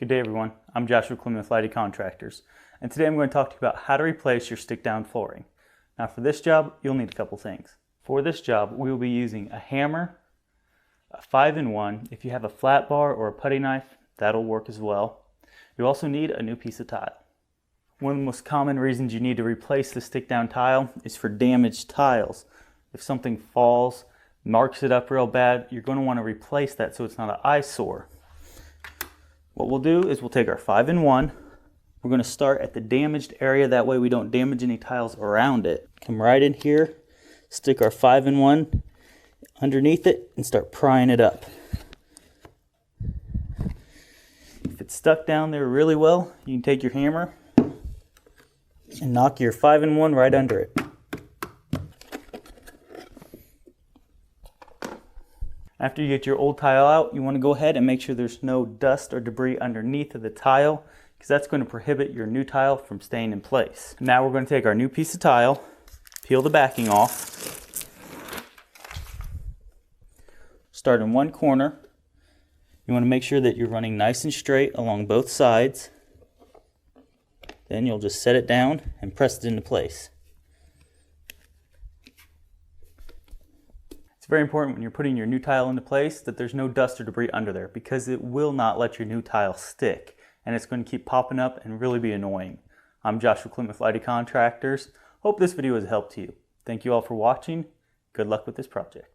Good day everyone, I'm Joshua with Lighty Contractors, and today I'm going to talk to you about how to replace your stick-down flooring. Now for this job, you'll need a couple things. For this job, we will be using a hammer, a 5-in-1. If you have a flat bar or a putty knife, that'll work as well. You'll also need a new piece of tile. One of the most common reasons you need to replace the stick-down tile is for damaged tiles. If something falls, marks it up real bad, you're going to want to replace that so it's not an eyesore. What we'll do is we'll take our 5-in-1. We're going to start at the damaged area, that way we don't damage any tiles around it. Come right in here, stick our 5-in-1 underneath it and start prying it up. If it's stuck down there really well, you can take your hammer and knock your 5-in-1 right under it. After you get your old tile out, you want to go ahead and make sure there's no dust or debris underneath of the tile, because that's going to prohibit your new tile from staying in place. Now we're going to take our new piece of tile, peel the backing off, start in one corner. You want to make sure that you're running nice and straight along both sides. Then you'll just set it down and press it into place. It's very important when you're putting your new tile into place that there's no dust or debris under there, because it will not let your new tile stick and it's going to keep popping up and really be annoying. I'm Joshua with Lighty Contractors. Hope this video has helped you. Thank you all for watching. Good luck with this project.